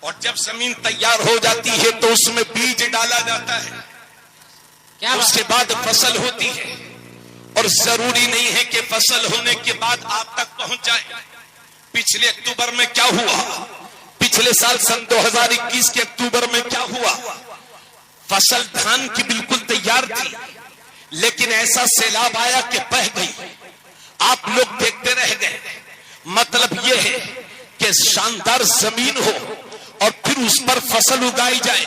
اور جب زمین تیار ہو جاتی ہے تو اس میں بیج ڈالا جاتا ہے، اس کے بعد فصل ہوتی ہے، اور ضروری نہیں ہے کہ فصل ہونے کے بعد آپ تک پہنچ جائے۔ پچھلے اکتوبر میں کیا ہوا، پچھلے سال سن 2021 کے اکتوبر میں کیا ہوا؟ فصل دھان کی بالکل تیار تھی، لیکن ایسا سیلاب آیا کہ بہہ گئی، آپ لوگ دیکھتے رہ گئے۔ مطلب یہ ہے کہ شاندار زمین ہو اور پھر اس پر فصل اگائی جائے،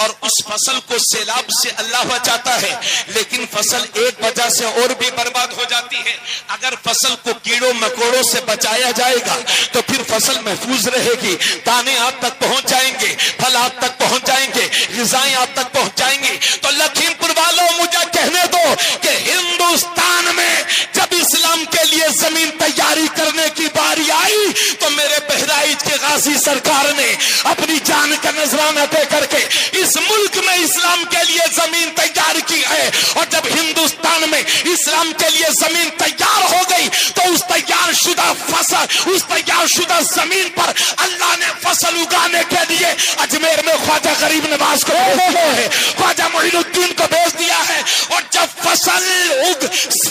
اور اس فصل کو سیلاب سے اللہ بچاتا ہے، لیکن فصل ایک وجہ سے اور بھی برباد ہو جاتی ہے۔ اگر فصل کو کیڑوں مکوڑوں سے بچایا جائے گا تو پھر فصل محفوظ رہے گی، دانے آپ تک پہنچ جائیں گے، پھل آپ تک پہنچ جائیں گے، غذائیں آپ تک پہنچ جائیں گی۔ تو لکھیم پور والوں مجھے کہنے دو کہ ہندوستان میں جب اسلام کے لیے زمین تیاری کرنے کی باری آئی تو میرے بہرائچ کے غازی سرکار نے اپنی جان کا نذرانہ دے کر کے اس ملک میں اسلام کے لیے زمین تیار کی ہے، اور جب ہندوستان میں اسلام کے لیے زمین تیار ہو گئی تو اس تیار شدہ فصل، اس تیار شدہ زمین پر اللہ نے فصل اگانے کے لیے اجمیر میں خواجہ غریب نواز کو بھیج دیا ہے، خواجہ معین الدین کو بھیج دیا ہے، اور جب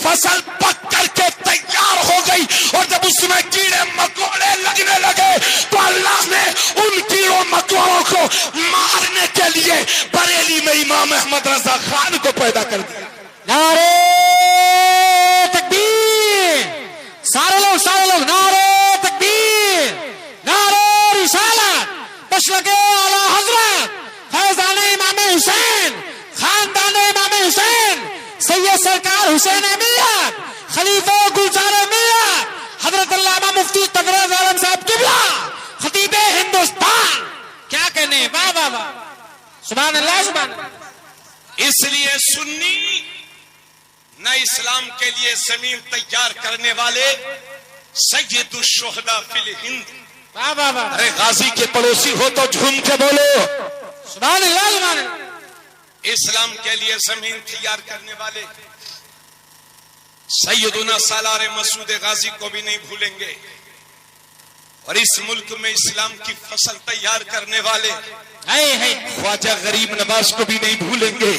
فصل پک کر کے تیار ہو گئی اور جب اس میں کیڑے مکوڑے لگنے لگے تو اللہ نے ان کیڑوں مکوڑوں کو مارنے کے لیے بریلی میں امام احمد رضا خان کو پیدا کر دیا۔ نعرہ تکبیر، سارے لوگ نعرہ تکبیر، نعرہ رسالت، مشرق اعلی حضرت فیضان امام حسین، خاندان امام حسین، سید سرکار حسین احمد، خلیفہ گلزار احمد، حضرت علامہ مفتی تبریز عالم صاحب قبلہ، خطیب ہندوستان۔ کیا کہنے، واہ واہ واہ، سبحان اللہ سبحان اللہ۔ اس لیے سنی نہ اسلام کے لیے زمین تیار کرنے والے سید الشہداء فی الہند۔ واہ واہ واہ، ارے غازی کے پڑوسی ہو تو جھوم کے بولو سبحان اللہ سبحان اللہ۔ اسلام کے لیے زمین تیار کرنے والے سیدنا سالار مسعود غازی کو بھی نہیں بھولیں گے، اور اس ملک میں اسلام کی فصل تیار کرنے والے خواجہ غریب نواز کو بھی نہیں بھولیں گے۔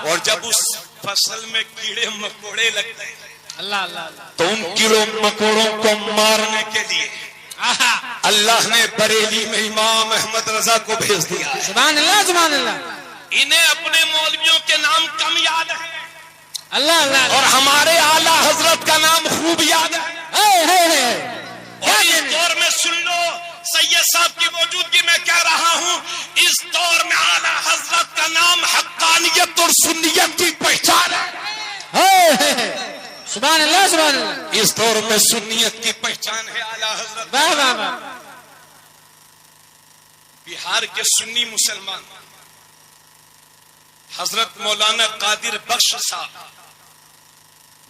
اور جب اس فصل میں کیڑے مکوڑے لگتے ہیں اللہ اللہ تو ان کیڑوں مکوڑوں کو مارنے کے لیے اللہ نے بریلی میں امام احمد رضا کو بھیج دیا۔ سبحان اللہ سبحان اللہ۔ انہیں اپنے مولویوں کے نام کم یاد ہے اللہ اللہ، اور ہمارے اعلی حضرت کا نام خوب یاد ہے۔ اور اس دور میں سن لو، سید صاحب کی موجودگی میں کہہ رہا ہوں، اس دور میں اعلی حضرت کا نام حقانیت اور سنیت کی پہچان ہے۔ سبحان اللہ سبحان اللہ۔ اس دور میں سنیت کی پہچان ہے اعلی حضرت۔ واہ واہ واہ۔ بہار کے سنی مسلمان حضرت مولانا قادر بخش صاحب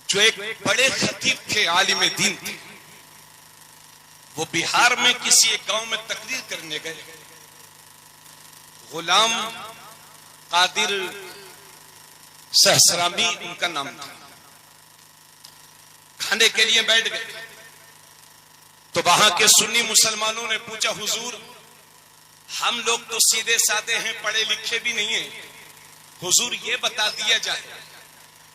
جو ایک بڑے خطیب تھے، عالم دین تھے، وہ بہار میں کسی ایک گاؤں میں تقریر کرنے گئے۔ غلام قادر سہسرامی ان کا نام تھا۔ کھانے کے لیے بیٹھ گئے تو وہاں کے سنی مسلمانوں نے پوچھا، حضور ہم لوگ تو سیدھے سادے ہیں، پڑھے لکھے بھی نہیں ہیں، حضور یہ بتا دیا جائے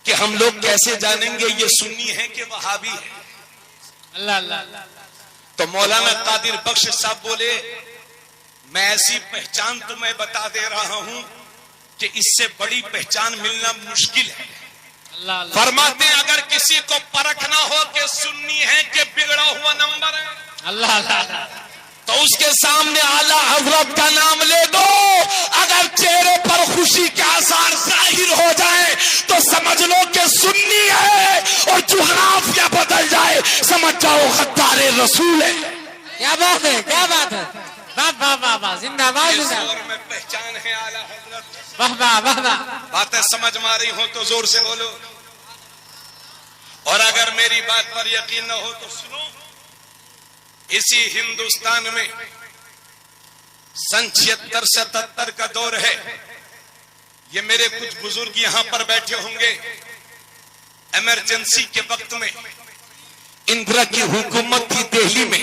کہ ہم لوگ کیسے جانیں گے یہ سنی ہے کہ وہابی ہے؟ اللہ اللہ۔ تو مولانا قادر بخش صاحب بولے، میں ایسی پہچان تمہیں بتا دے رہا ہوں کہ اس سے بڑی پہچان ملنا مشکل ہے۔ اللہ اللہ۔ فرماتے ہیں اگر کسی کو پرکھنا ہو کہ سنی ہے کہ بگڑا ہوا نمبر ہے اللہ اللہ، تو اس کے سامنے اعلی حضرت کا نام لے دو، اگر چہرے پر خوشی کے آثار ظاہر ہو جائے تو سمجھ لو کہ سنی ہے، اور جغرافیہ بدل جائے سمجھ جاؤ غدار رسول ہے۔ کیا بات ہے کیا بات ہے، واہ واہ واہ واہ، زندہ باد اس زندہ دور میں پہچان ہے اعلی حضرت۔ واہ واہ واہ واہ۔ باتیں سمجھ میں آ رہی ہو تو زور سے بولو، اور اگر میری بات پر یقین نہ ہو تو سنو۔ اسی ہندوستان میں سن 76-77 کا دور ہے، یہ میرے کچھ بزرگ یہاں پر بیٹھے ہوں گے۔ ایمرجنسی کے وقت میں اندرا کی حکومت تھی دہلی میں،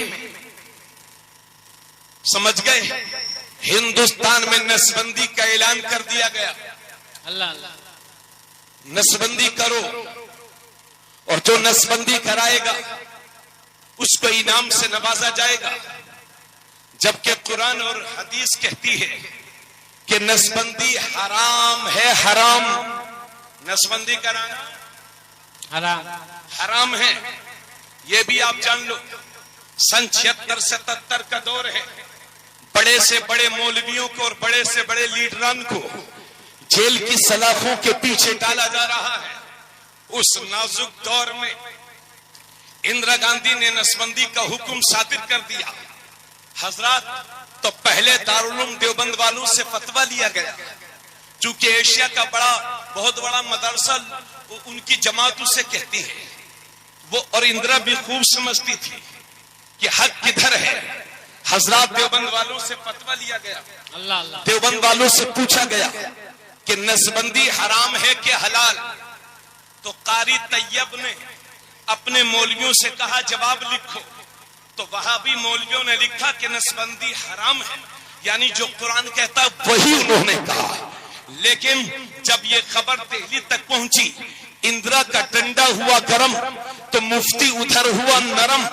سمجھ گئے؟ ہندوستان میں نسبندی کا اعلان کر دیا گیا. اللہ اللہ نسبندی کرو، اور جو نسبندی کرائے گا اس کو انعام سے نوازا جائے گا. جبکہ قرآن اور حدیث کہتی ہے کہ نسبندی حرام ہے. حرام، نسبندی کرانا حرام حرام ہے. یہ بھی آپ جان لو. سن 76-77 کا دور ہے. بڑے سے بڑے مولویوں کو اور بڑے سے بڑے لیڈران کو جیل کی سلاخوں کے پیچھے ڈالا جا رہا ہے. اس نازک دور میں اندرا گاندھی نے نسبندی کا حکم صادر کر دیا. حضرات، تو پہلے دارالعلوم دیوبند والوں سے فتویٰ لیا گیا. چونکہ ایشیا کا بہت بڑا مدرسہ ان کی جماعت اسے کہتی ہے. وہ اور اندرا بھی خوب سمجھتی تھی کہ حق کدھر ہے. حضرات، دیوبند والوں سے فتویٰ لیا گیا. اللہ اللہ دیوبند والوں سے پوچھا گیا کہ نسبندی حرام ہے کہ حلال؟ تو قاری طیب نے اپنے مولویوں سے کہا جواب لکھو. تو وہاں بھی مولویوں نے لکھا کہ نسبندی حرام ہے، یعنی جو قرآن کہتا وہی انہوں نے کہا. لیکن جب یہ خبر دہلی تک پہنچی، اندرا کا ڈنڈا ہوا گرم تو مفتی ادھر ہوا نرم.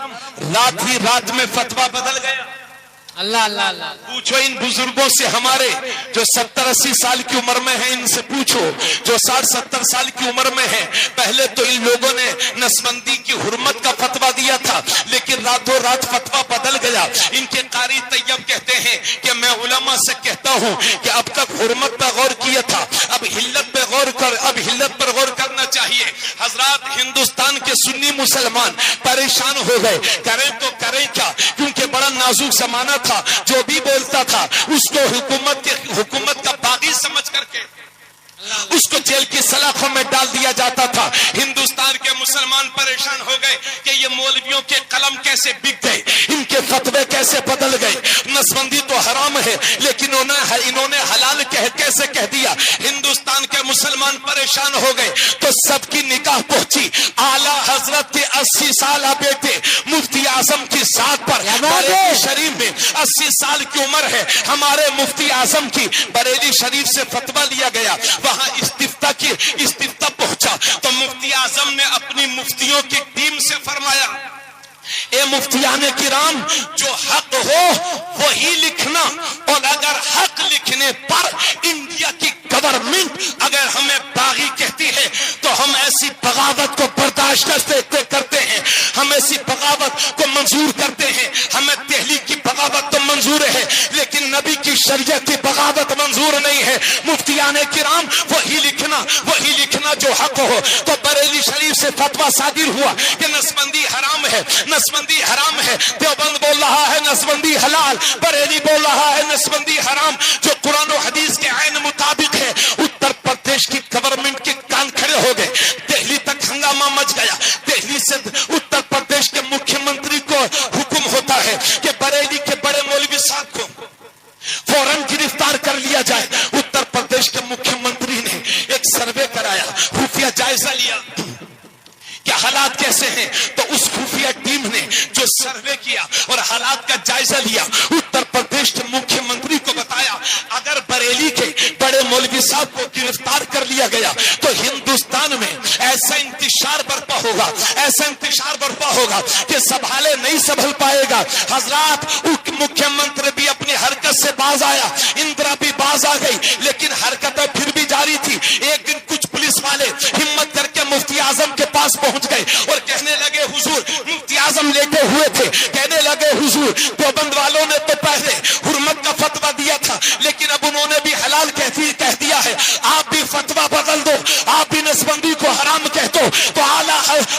رات ہی رات میں فتویٰ بدل گیا. اللہ اللہ اللہ پوچھو ان بزرگوں سے، ہمارے جو 70-80 سال کی عمر میں ہیں، ان سے پوچھو جو 60-70 سال کی عمر میں ہیں. پہلے تو ان لوگوں نے نسبندی کی حرمت کا فتویٰ دیا تھا، لیکن راتوں رات فتویٰ بدل گیا. ان کے قاری طیب کہتے ہیں کہ میں علماء سے کہتا ہوں کہ اب تک حرمت پہ غور کیا تھا، اب حلت پہ غور کر، اب حلت پر غور کرنا چاہیے. حضرات، ہندوستان کے سنی مسلمان پریشان ہو گئے. کریں تو کریں کیا؟ کیونکہ بڑا نازک زمانہ تھا. جو بھی بولتا تھا اس کو حکومت کا باغی سمجھ کر کے اس کو جیل کی سلاخوں میں ڈال دیا جاتا تھا. ہندوستان کے مسلمان پریشان ہو گئے کہ یہ مولویوں کے قلم کیسے بک گئے، ان کے فتوے کیسے بدل گئے. نسبندی تو حرام ہے لیکن انہوں نے حلال کیسے کہہ دیا. ہندوستان کے مسلمان پریشان ہو گئے تو سب کی نگاہ پہنچی اعلی حضرت کے 80 سالہ بیٹے مفتی اعظم کی ذات پر. بریلی شریف میں 80 سال کی عمر ہے ہمارے مفتی اعظم کی. بریلی شریف سے فتویٰ لیا گیا، وہاں استفتاء پہنچا تو مفتی اعظم نے اپنی مفتیوں کی ٹیم سے فرمایا، اے مفتیان کرام، جو حق ہو وہی لکھنا، اور اگر حق لکھنے پر انڈیا کی گورنمنٹ اگر ہمیں باغی کہتی ہے تو ہم ایسی بغاوت کو برداشت کرتے ہیں، ہم ایسی بغاوت کو منظور کرتے ہیں. ہمیں دہلی کی بغاوت تو منظور ہے لیکن نبی کی شریعت کی بغاوت منظور نہیں ہے. مفتیان کرام، وہی لکھنا جو حق ہو. تو بریلی شریف سے فتویٰ صادر ہوا کہ نسبندی حرام ہے، نسبندی حرام ہے. دیوبند بول رہا ہے نسبندی حلال، بریلی بول رہا ہے نسبندی حرام. جو قرآن و حدیث کے عین مطابق ہے. اتر پردیش کی گورنمنٹ کے کان کھڑے ہو گئے. دہلی تک ہنگامہ مچ گیا. دہلی سے اتر پردیش کے مکھیہ منتری کو حکم ہوتا ہے کہ بریلی کے بڑے مولوی صاحب کو فوراً گرفتار کر لیا جائے. اتر پردیش کے مکھیہ منتری نے ایک سروے کرایا، خفیہ جائزہ لیا کہ حالات کیسے ہیں. تو اس خفیہ ٹیم نے جو سروے کیا اور حالات کا جائزہ لیا، اتر پردیش کے مکھیہ منتری کو بتایا اگر بریلی کے بڑے مولوی صاحب کو گرفتار کر لیا گیا تو ہندوستان میں ایسا انتشار برپا ہوگا کہ سنبھالے نہیں سنبھل پائے گا. حضرات، مکھیہ منتری بھی اپنی حرکت سے باز آیا، اندرا بھی باز آ گئی، لیکن حرکتیں پھر بھی جاری تھی. ایک دن کچھ پولیس والے ہمت کر کے مفتی اعظم کے پاس پہنچ گئے اور کہنے لگے حضور، مفتی اعظم لیٹے ہوئے تھے، کہنے لگے حضور، دیوبند والوں نے تو پہلے حرمت کا فتویٰ دیا تھا لیکن اب انہوں نے بھی حلال کہہ دیا ہے، آپ بھی فتویٰ بدل دو، آپ بھی نسبندی کو حرام کہہ دو تو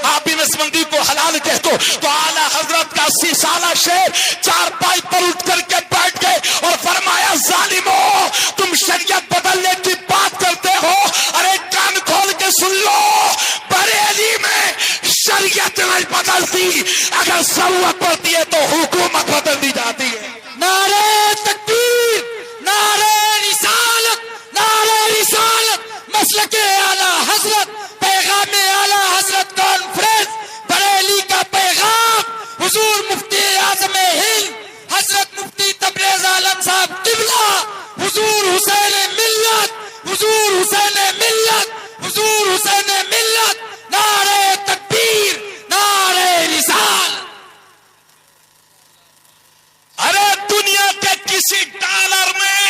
آپ بھی نسبندی کو حلال کہہ دو. تو اعلیٰ حضرت کا 80 سالہ شیر چار پائی پر اٹھ کر کے بیٹھ گئے اور فرمایا، ظالمو، تم شریعت بدلنے کی بات کرتے ہو، ارے کان کھول کے سن لو، بریلی میں شریعت نہیں بدلتی، اگر ضرورت پڑتی ہے تو حکومت بدل دی جاتی ہے. نعرہ تکبیر، نعرہ رسالت، نعرہ رسالت. مسلک اعلی حضرت، پیغام اعلی حضرت کانفرنس بریلی کا پیغام حضور مفتی اعظم ہند حضور حسین ملت، حضور حسین ملت، حضور حسین ملت، نعرہ تکبیر، نعرہ رسالت۔ ارے دنیا کے کسی ڈالر میں،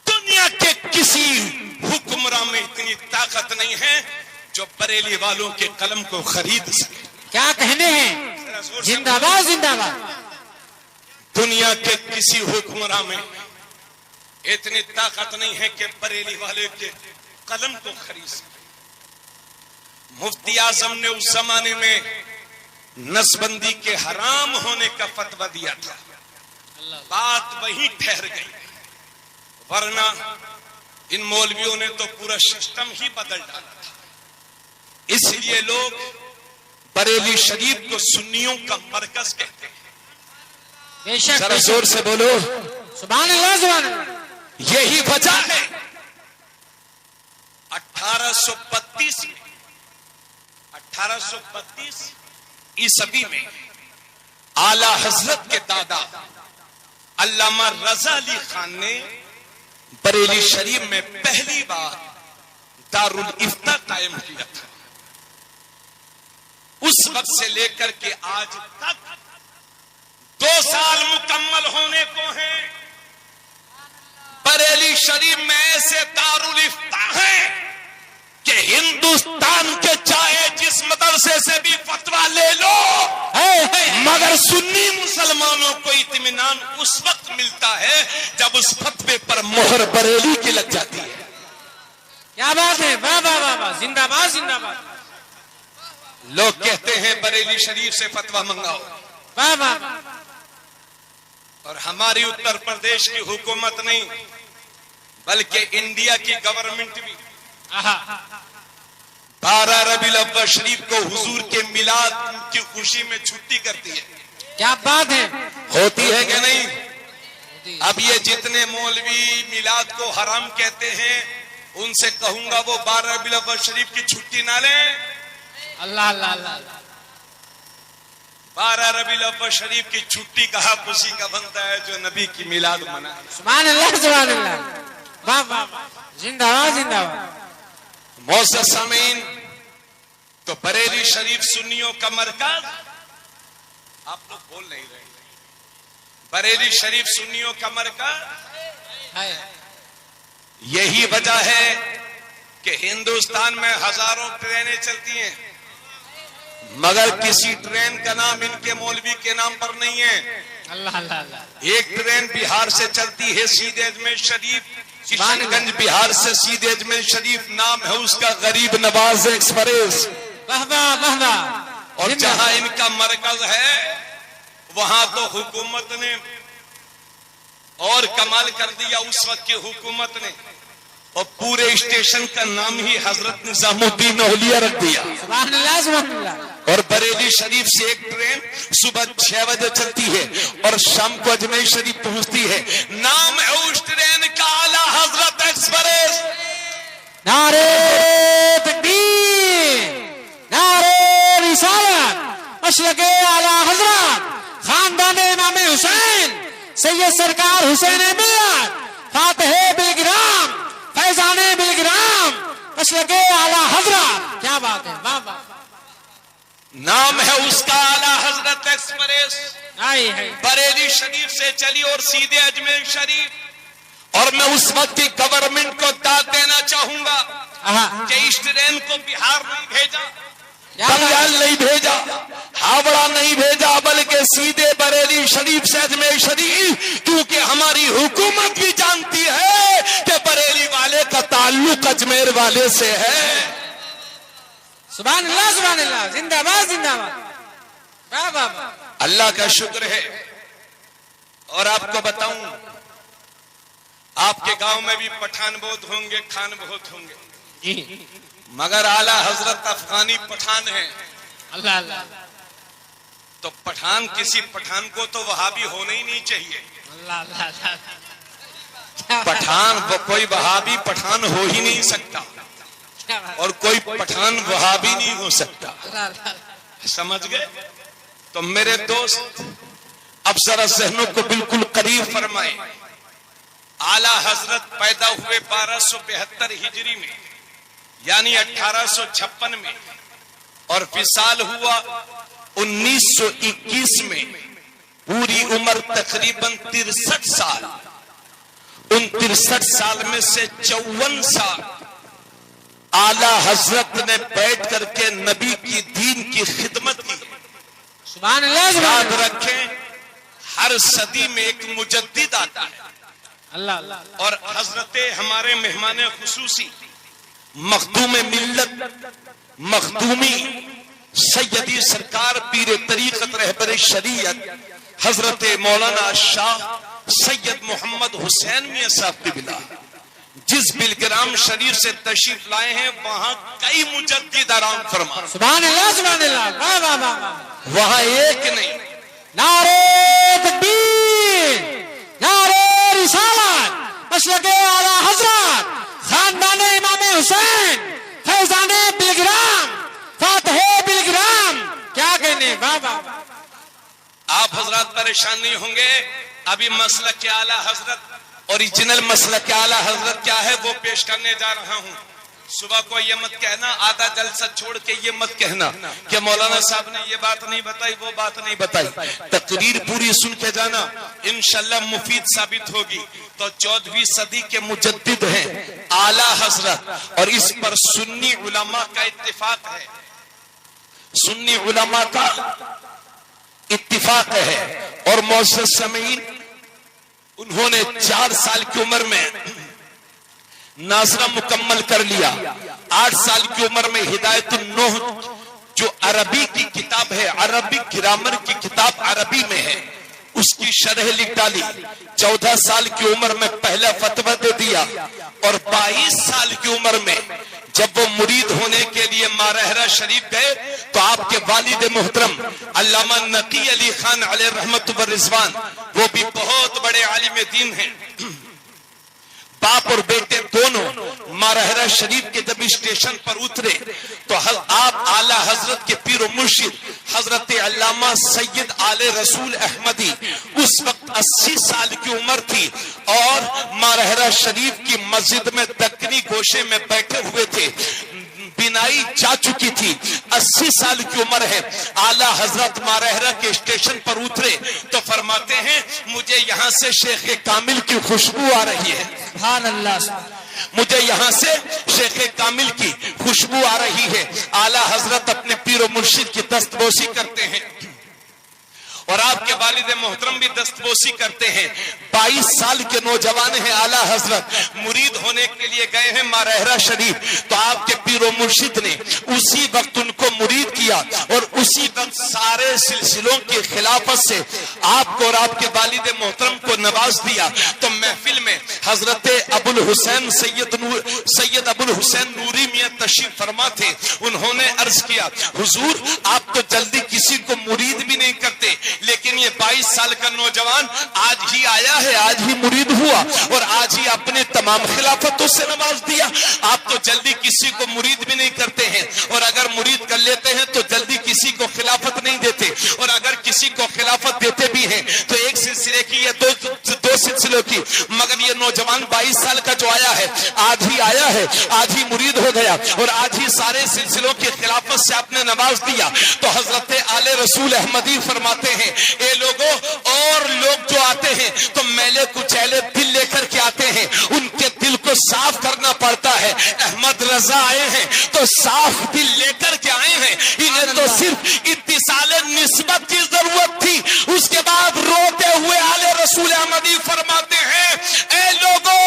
دنیا کے کسی حکمراں میں اتنی طاقت نہیں ہے جو بریلی والوں کے قلم کو خرید سکے۔ کیا کہنے ہیں؟ زندہ باد زندہ باد۔ دنیا کے کسی حکمراں میں اتنی طاقت نہیں ہے کہ بریلی والے کے قلم کو خرید سکے۔ مفتی اعظم نے اس زمانے میں نسبندی کے حرام ہونے کا فتویٰ دیا تھا، بات وہیں ٹھہر گئی، ورنہ ان مولویوں نے تو پورا سسٹم ہی بدل ڈالا تھا۔ اس لیے لوگ بریلی شریف کو سنیوں کا مرکز کہتے ہیں۔ بے شک ذرا زور سے بولو سبحان اللہ سبحان اللہ۔ یہی وجہ ہے 1832 عیسوی میں اعلی حضرت کے دادا علامہ رضا علی خان نے بریلی شریف میں پہلی بار دارالافتاء قائم کیا تھا۔ اس وقت سے لے کر کے آج تک 2 سال مکمل ہونے کو ہیں، بریلی شریف میں ایسے دارالافتاء ہیں کہ ہندوستان کے چاہے جس مدرسے سے بھی فتویٰ لے لو، مگر سنی مسلمانوں کو اطمینان اس وقت ملتا ہے جب اس فتوے پر مہر بریلی کی لگ جاتی ہے۔ کیا بات ہے، واہ واہ واہ واہ، زندہ باد زندہ باد۔ لوگ کہتے ہیں بریلی شریف سے فتویٰ منگاؤ، واہ واہ۔ اور ہماری اتر پردیش کی حکومت نہیں بلکہ انڈیا کی گورنمنٹ بھی 12 ربیع الاول شریف کو حضور کے میلاد کی خوشی میں چھٹی کرتی ہے۔ کیا بات ہے، ہوتی ہے کہ نہیں؟ اب یہ جتنے مولوی میلاد کو حرام کہتے ہیں ان سے کہوں گا وہ 12 ربیع الاول شریف کی چھٹی نہ لیں۔ اللہ اللہ اللہ۔ 12 ربیع الاول شریف کی چھٹی کا حق اسی کا بنتا ہے جو نبی کی میلاد منائے۔ سبحان اللہ سبحان اللہ، واہ واہ، زندہ باد زندہ باد۔ معزز سامعین، تو بریلی شریف سنیوں کا مرکز، آپ لوگ بول نہیں رہے، بریلی شریف سنیوں کا مرکز، یہی وجہ ہے کہ ہندوستان میں ہزاروں ٹرینیں چلتی ہیں مگر کسی ٹرین کا نام ان کے مولوی کے نام پر نہیں ہے۔ اللہ اللہ اللہ۔ ایک ٹرین بہار سے چلتی ہے سیدھے اجمیر شریف، کشن گنج بہار سے سیدھے اجمیر شریف، نام ہے اس کا غریب نواز ایکسپریس۔ واہ واہ واہ واہ۔ اور جہاں ان کا مرکز ہے وہاں تو حکومت نے اور کمال کر دیا، اس وقت کی حکومت نے، اور پورے اسٹیشن کا نام ہی حضرت نظام الدین اولیاء رکھ دیا۔ سبحان اللہ سبحان اللہ۔ اور بریلی شریف سے ایک ٹرین صبح 6 بجے چلتی ہے اور شام کو اجمیر شریف پہنچتی ہے، نام ہے اس ٹرین کا اعلی حضرت ایکسپریس۔ نعرہ تکبیر، نعرہ رسالت، مشرق اعلی حضرت خاندان امام حسین سید سرکار حسین ملت فاتح بلگرام فیضان بلگرام مشرق اعلی حضرت۔ کیا بات ہے، واہ واہ۔ نام ہے اس کا اعلی حضرت ایکسپریس، ہے بریلی شریف سے چلی اور سیدھے اجمیر شریف۔ اور میں اس وقت کی گورنمنٹ کو داد دینا چاہوں گا کہ اس ٹرین کو بہار نہیں بھیجا، بنگال نہیں بھیجا، ہاوڑا نہیں بھیجا، بلکہ سیدھے بریلی شریف سے اجمیر شریف، کیونکہ ہماری حکومت بھی جانتی ہے کہ بریلی والے کا تعلق اجمیر والے سے ہے۔ سبحان اللہ سبحان اللہ، زندہ باد زندہ باد، واہ واہ واہ۔ اللہ کا شکر ہے۔ اور آپ کو بتاؤں، آپ کے گاؤں میں بھی پٹھان بہت ہوں گے، خان بہت ہوں گے، مگر اعلی حضرت افغانی پٹھان ہیں۔ اللہ اللہ۔ تو پٹھان کسی پٹھان کو تو وہابی ہونا ہی نہیں چاہیے۔ اللہ اللہ اللہ۔ پٹھان کوئی وہابی پٹھان ہو ہی نہیں سکتا، اور کوئی پٹھان وہابی نہیں ہو سکتا، سمجھ گئے؟ تو میرے دوست، اب ذرا ذہنوں کو بالکل قریب فرمائیں. اعلی حضرت پیدا ہوئے 1272 ہجری میں یعنی 1856 میں اور وصال ہوا 1921 میں. پوری عمر تقریباً 63 سال. ان 63 سال میں سے 54 سال اعلی حضرت نے بیٹھ کر کے نبی کی دین کی خدمت کی. سبحان اللہ. یاد رکھیں ہر صدی میں ایک مجدد آتا ہے. اللہ. اور حضرت ہمارے مہمان خصوصی مخدوم ملت مخدومی سیدی سرکار پیر طریقت رہبر شریعت حضرت مولانا شاہ سید محمد حسین میاں صاحب قبلہ جس بلگرام شریف سے تشریف لائے ہیں وہاں کئی مجدد آرام فرما. سبحان اللہ. سبحان اللہ. واہ واہ واہ. وہاں ایک نہیں. نعرہ تکبیر، نعرہ رسالت، مسلک اعلی حضرت، خاندان امام حسین، فیضان بلگرام، فاتح بلگرام. کیا کہنے. واہ واہ. آپ حضرات پریشان نہیں ہوں گے. ابھی مسلک اعلی حضرت اوریجنل مسلک اعلی حضرت کیا ہے وہ پیش کرنے جا رہا ہوں. صبح کو یہ مت کہنا، آدھا جلسہ چھوڑ کے یہ مت کہنا کہ مولانا صاحب نے یہ بات نہیں بتائی وہ بات نہیں بتائی. تقریر پوری سن کے جانا، انشاءاللہ مفید ثابت ہوگی. تو 14ویں صدی کے مجدد ہیں اعلی حضرت اور اس پر سنی علماء کا اتفاق ہے. سنی علماء کا اتفاق ہے. اور معزز سامعین انہوں نے 4 سال کی عمر میں ناظرہ مکمل کر لیا. 8 سال کی عمر میں ہدایت النوح جو عربی کی کتاب ہے، عربی گرامر کی کتاب عربی میں ہے، اس کی شرح لکھ ڈالی. 14 سال کی عمر میں پہلا فتویٰ دے دیا. اور 22 سال کی عمر میں جب وہ مرید ہونے کے لیے مارہرہ شریف گئے تو آپ کے والد محترم علامہ نقی علی خان علیہ رحمت و رضوان، وہ بھی بہت بڑے عالم دین ہیں، باپ اور بیٹے دونوں مارہرہ شریف کے جب اسٹیشن پر اترے تو آپ اعلی حضرت کے پیر و مرشد حضرت علامہ سید آل رسول احمدی اس وقت 80 سال کی عمر تھی اور مارہرہ شریف کی مسجد میں دکنی گوشے میں بیٹھے ہوئے تھے. بینائی جا چکی تھی. 80 سال کی عمر ہے. اعلی حضرت مارہرہ کے اسٹیشن پر اترے تو فرماتے ہیں مجھے یہاں سے شیخ کامل کی خوشبو آ رہی ہے. سبحان اللہ. مجھے یہاں سے شیخ کامل کی خوشبو آ رہی ہے. اعلی حضرت اپنے پیر و مرشد کی دستبوسی کرتے ہیں اور آپ کے والد محترم بھی دستبوسی کرتے ہیں. 22 سال کے نوجوان ہیں اعلی حضرت، مرید ہونے کے لیے گئے ہیں مارہرہ شریف. تو آپ کے پیر و مرشد نے اسی وقت ان کو مرید کیا اور اسی وقت سارے سلسلوں کی خلافت سے آپ کو اور آپ کے والد محترم کو نواز دیا. تو محفل میں حضرت ابو الحسین سید ابو الحسین نوری میاں تشریف فرما تھے. انہوں نے عرض کیا حضور آپ تو جلدی کسی کو مرید بھی نہیں کرتے، لیکن یہ 22 سال کا نوجوان آج ہی آیا ہے، آج ہی مرید ہوا اور آج ہی اپنے تمام خلافتوں سے نواز دیا. آپ تو جلدی کسی کو مرید بھی نہیں کرتے ہیں اور اگر مرید کر لیتے ہیں تو جلدی کسی کو خلافت نہیں دیتے اور اگر کسی کو خلافت دیتے بھی ہیں تو ایک سلسلے کی یا دو سلسلوں کی. مگر یہ نوجوان 22 سال کا جو آیا ہے آج ہی آیا ہے، آج ہی مرید ہو گیا اور آج ہی سارے سلسلوں کی خلافت سے آپ نے نواز دیا. تو حضرت آل رسول احمدی فرماتے ہیں اے لوگوں اور لوگ جو آتے ہیں تو میلے کچیلے دل لے کر کے آتے ہیں، ان کے دل کو صاف کرنا پڑتا ہے. احمد رضا آئے ہیں تو صاف دل لے کر کے آئے ہیں. انہیں تو صرف اتصال نسبت کی ضرورت تھی. اس کے بعد روتے ہوئے آل رسول احمدی فرماتے ہیں اے لوگوں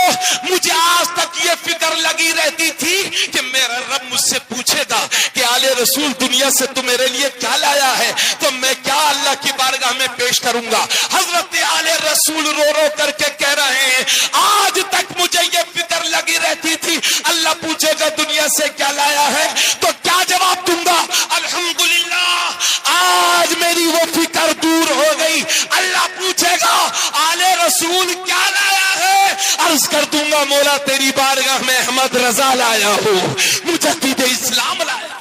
مجھے آج تک یہ فکر لگی رہتی تھی کہ میرا رب مجھ سے پوچھے گا کہ آل رسول دنیا سے تو میرے لیے کیا لایا ہے تو میں کیا اللہ کی بارگاہ میں پیش کروں گا. حضرت آل رسول رو رو کر کے کہہ رہے ہیں آج تک مجھے یہ فکر لگی رہتی تھی اللہ پوچھے گا دنیا سے کیا لایا ہے تو کیا جواب دوں گا. الحمدللہ آج میری وہ فکر دور ہو گئی. اللہ پوچھے گا آل رسول کیا لایا ہے، عرض کر دوں گا مولا تیری بارگاہ میں احمد رضا لایا ہوں، مجدد اسلام لایا.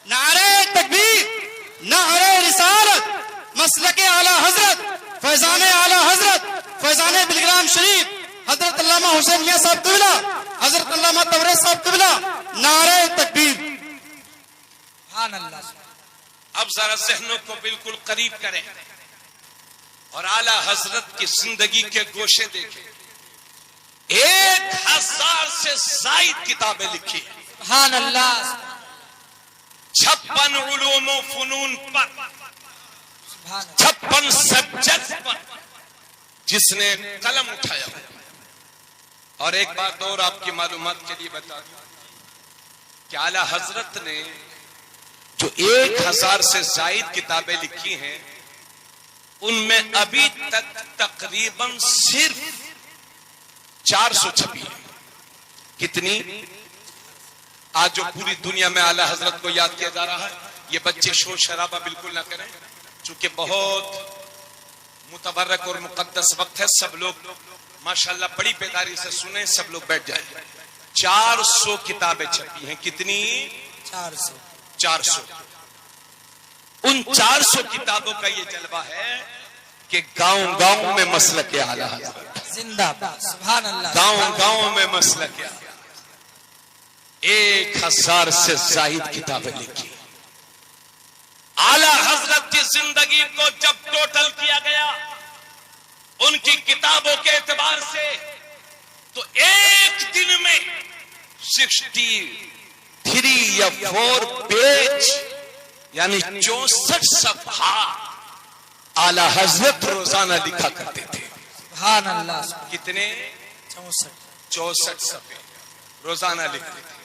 نعرہ تکبیر، نعرہ رسالت، مسلک اعلی حضرت فیضان اعلی حضرت فیضان بلگرام شریف حضرت علامہ حسین میاں صاحب قبلہ، حضرت علامہ تبریز صاحب قبلہ، نعرہ تکبیر. سبحان اللہ. اب ذرا ذہنوں کو بالکل قریب کریں اور اعلی حضرت کی زندگی کے گوشے دیکھیں. 1000 سے زائد کتابیں لکھی ہیں. سبحان اللہ. 56 علوم و فنون پر، سبحان اللہ. 56 سبجیکٹ پر جس نے قلم اٹھایا. اور ایک بات اور آپ کی معلومات کے لیے بتا دوں کہ اعلی حضرت نے جو 1000 سے زائد کتابیں لکھی ہیں ان میں ابھی تک تقریباً صرف 400 چھپی ہیں. کتنی؟ آج جو پوری دنیا میں اعلی حضرت کو یاد کیا جا رہا ہے، یہ بچے شور شرابہ بالکل نہ کریں، چونکہ بہت متبرک اور مقدس وقت ہے. سب لوگ ماشاءاللہ بڑی بیداری سے سنیں، سب لوگ بیٹھ جائیں. 400 کتابیں چھپی ہیں. کتنی؟ 400. ان 400 کتابوں کا یہ جلوہ ہے کہ گاؤں گاؤں میں مسلک اعلی حضرت زندہ باد. سبحان اللہ. گاؤں گاؤں میں مسلک اعلی حضرت. 1000 سے زائد کتابیں لکھی. اعلی حضرت کی زندگی کو جب ٹوٹل کیا گیا ان کی کتابوں کے اعتبار سے تو ایک دن میں 63 یا 4 پیج یعنی 64 صفحہ اعلی حضرت روزانہ لکھا کرتے تھے. سبحان اللہ. کتنے؟ 64 صفحے روزانہ لکھتے تھے.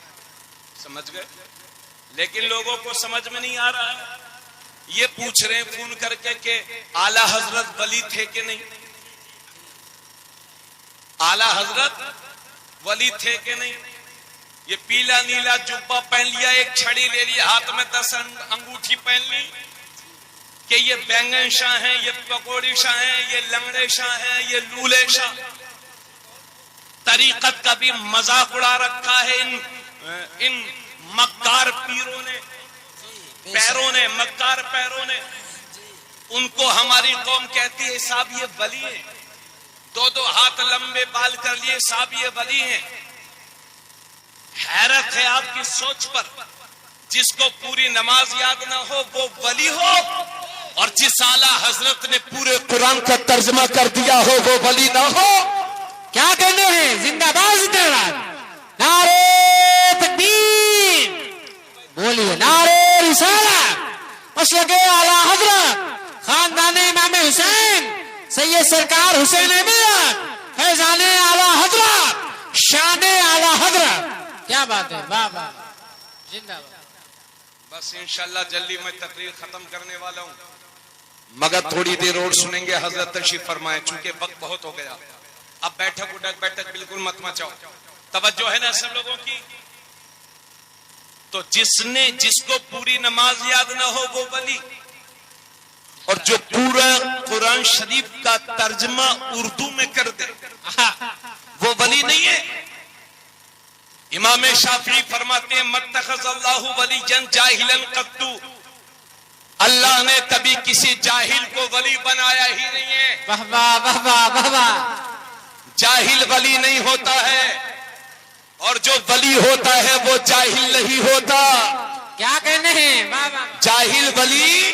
سمجھ گئے؟ لیکن لوگوں کو سمجھ میں نہیں آ رہا ہے. یہ پوچھ رہے ہیں فون کر کے کہ اعلی حضرت ولی تھے کہ نہیں، اعلی حضرت ولی تھے کہ نہیں. یہ پیلا نیلا جبہ پہن لیا، ایک چھڑی لے لی، ہاتھ میں 10 انگوٹھی پہن لی کہ یہ بینگن شاہ ہیں، یہ پکوڑی شاہ ہیں، یہ لنگڑے شاہ ہیں، یہ لولے شاہ. طریقت کا بھی مذاق اڑا رکھا ہے ان مکار پیروں نے، پیروں نے، مکار پیروں نے. ان کو ہماری قوم کہتی ہے صاحب یہ ولی ہیں، 2 ہاتھ لمبے بال کر لیے صاحب یہ ولی ہیں. حیرت ہے آپ کی سوچ پر. جس کو پوری نماز یاد نہ ہو وہ ولی ہو، اور جس اعلی حضرت نے پورے قرآن کا ترجمہ کر دیا ہو وہ ولی نہ ہو. کیا کہنے ہیں؟ زندہ باد زندہ باد. نعرہ تکبیر. بولیے نعرہ رسالت. مسلک اعلی حضرت خاندان امام حسین سید سرکار حسین احمد فیضان اعلی حضرت شان اعلی حضرت. کیا بات ہے. واہ واہ. زندہ باد. بس انشاءاللہ جلدی میں تقریر ختم کرنے والا ہوں، مگر تھوڑی دیر اور سنیں گے. حضرت تشریف فرمائیں چونکہ وقت بہت ہو گیا. اب بیٹھک بالکل مت مچاؤ. توجہ ہے نا سب لوگوں کی. تو جس کو پوری نماز یاد نہ ہو وہ ولی، اور جو پورا قرآن شریف کا ترجمہ اردو میں کر دے وہ ولی نہیں ہے. امام شافعی فرماتے ہیں متخذ اللہ ولیًا جاہلا قط. اللہ نے کبھی کسی جاہل کو ولی بنایا ہی نہیں ہے. واہ واہ واہ واہ واہ واہ. جاہل ولی نہیں ہوتا ہے، اور جو ولی ہوتا ہے وہ جاہل نہیں ہوتا. کیا کہنے ہیں؟ واہ واہ. جاہل ولی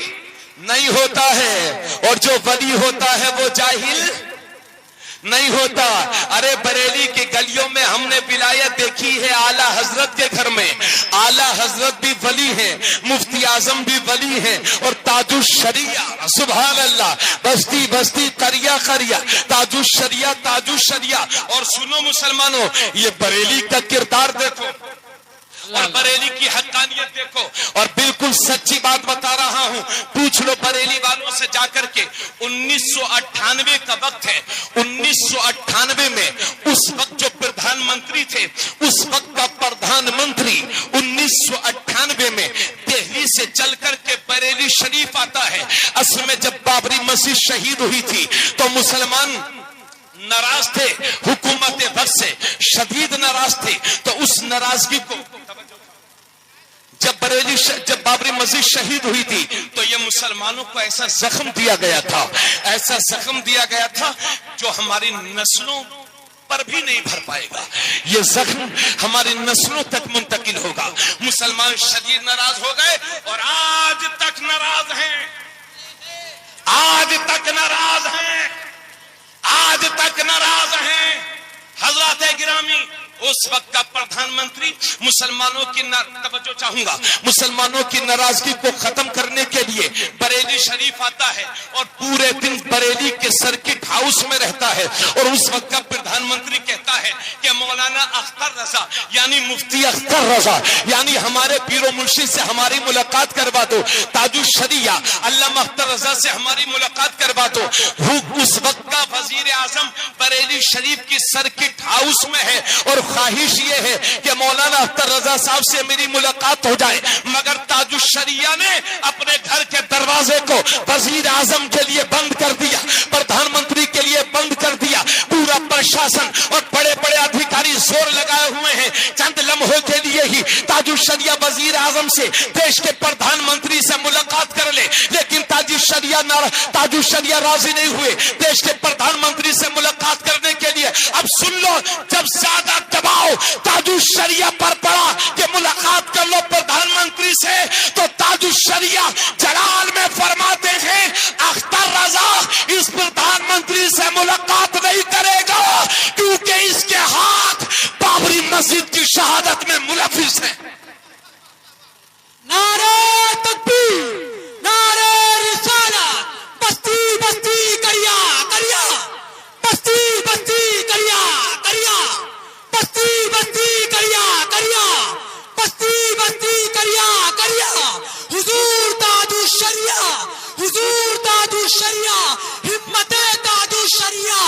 نہیں ہوتا ہے اور جو ولی ہوتا ہے وہ جاہل نہیں ہوتا. ارے بریلی کی گلیوں میں ہم نے ولایت دیکھی ہے اعلی حضرت کے گھر میں. اعلی حضرت بھی ولی ہیں، مفتی اعظم بھی ولی ہیں، اور تاج الشریعہ سبحان اللہ بستی بستی قریہ قریہ تاج الشریعہ. اور سنو مسلمانوں، یہ بریلی کا کردار دیکھو اور بریلی کی حقانیت دیکھو. اور بالکل سچی بات بتا رہا ہوں، پوچھ لو بریلی والوں سے جا کر کے. 1998 کا وقت ہے. 1998 میں اس وقت جو پردھان منتری تھے، اس وقت کا پردھان منتری 1998 میں دہلی سے چل کر کے بریلی شریف آتا ہے. اصل میں جب بابری مسجد شہید ہوئی تھی تو مسلمان ناراض تھے، حکومت وقت سے شدید ناراض تھے. تو اس ناراضگی کو جب بابری مسجد شہید ہوئی تھی تو یہ مسلمانوں کو ایسا زخم دیا گیا تھا جو ہماری نسلوں پر بھی نہیں بھر پائے گا. یہ زخم ہماری نسلوں تک منتقل ہوگا. مسلمان شدید ناراض ہو گئے اور آج تک ناراض ہیں. حضرات گرامی، اس وقت کا پردھان منتری مسلمانوں کی توجہ چاہوں گا، مسلمانوں کی ناراضگی کو ختم کرنے کے لیے بریلی شریف آتا ہے اور پورے دن بریلی کے سرکٹ ہاؤس میں رہتا ہے. اور اس وقت کا پردھان منتری کہتا ہے کہ مولانا اختر رضا یعنی مفتی اختر رضا یعنی ہمارے پیر و مرشد سے ہماری ملاقات کروا دو، تاج الشریعہ علامہ اختر رضا سے ہماری ملاقات کروا دو. اس وقت کا وزیر اعظم بریلی شریف کی سرکٹ ہاؤس میں ہے اور خواہش یہ ہے کہ مولانا اختر رضا صاحب سے میری ملاقات ہو جائے، مگر تاج الشریعہ نے اپنے گھر کے دروازے کو وزیر اعظم کے لیے بند کر دیا، پردھان منتری کے لیے بند کر دیا. پورا پرشاسن اور بڑے بڑے ادھیکاری زور لگائے ہوئے ہیں چند لمحوں کے لیے ہی تاج الشریعہ وزیر اعظم سے دیش کے پردھان منتری سے ملاقات کر لے، لیکن تاج الشریعہ راضی نہیں ہوئے دیش کے پردھان منتری سے ملاقات کرنے کے لیے. اب سن لو، جب زیادہ دباؤ تاج الشریعہ پر پڑا کہ ملاقات کر لو پردھان منتری سے، تو تاج الشریعہ جلال میں فرماتے ہیں اختر رضا اس پردھان منتری سے ملاقات نہیں کرے گا کیونکہ اس کے ہاتھ بابری مسجد کی شہادت میں ملوث ہیں. نعرہ تکبیر، نعرہ رسالت، بستی بستی کریا کریا، بستی بستی کریا کریا، بستی بستی کریا کریا، بستی بستی کریا کریا. حضور تاج الشریعہ، حضور تاج الشریعہ، ہمت تاج الشریعہ،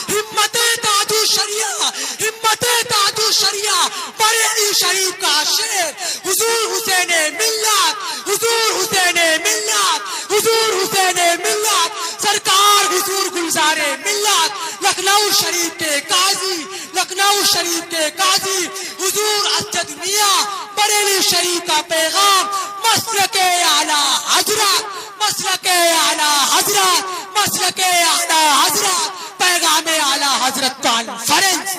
ہمت تاج الشریعہ، ہمت تاج الشریعہ. بریلی شریف کا شیر حضور حسین ملت، حضور حسین ملت، حضور حسین ملت، سرکار حضور گلزار ملت، لکھنؤ شریف کے قاضی، لکھنؤ شریف کے قاضی حضور اسجد میاں. بریلی شریف کا پیغام مسلک اعلی حضرت، مسلک اعلی حضرت، مسلک اعلی حضرت، پیغام اعلی حضرت کانفرنس.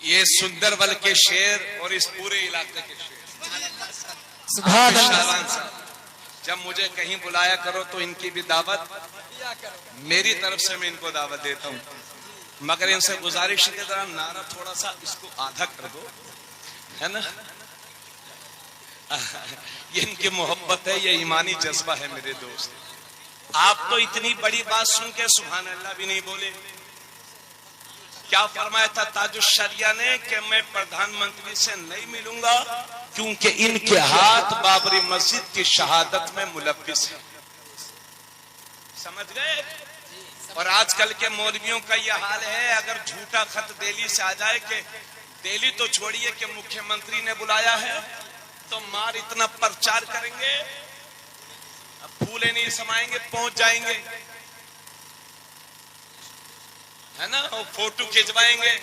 یہ سندربل کے شیر اور اس پورے علاقے کے شیر. سبحان اللہ. شاہبان صاحب، جب مجھے کہیں بلایا کرو تو ان کی بھی دعوت میری طرف سے میں ان کو دعوت دیتا ہوں، مگر ان سے گزارش کے دوران نعرہ تھوڑا سا اس کو آدھا کر دو، ہے نا. یہ ان کی محبت ہے، یہ ایمانی جذبہ ہے میرے دوست. آپ تو اتنی بڑی بات سن کے سبحان اللہ بھی نہیں بولے. کیا فرمایا تھا تاج الشریعہ نے کہ میں پردھان منتری سے نہیں ملوں گا کیونکہ ان کے ہاتھ بابری مسجد کی شہادت میں ملوث ہیں. سمجھ گئے؟ اور آج کل کے مولویوں کا یہ حال ہے، اگر جھوٹا خط دہلی سے آ جائے کہ دہلی تو چھوڑیے کہ مکھیہ منتری نے بلایا ہے تو مار اتنا پرچار کریں گے، اب پھولے نہیں سمائیں گے، پہنچ جائیں گے، ہے نا، اور فوٹو کھینچوائیں گے.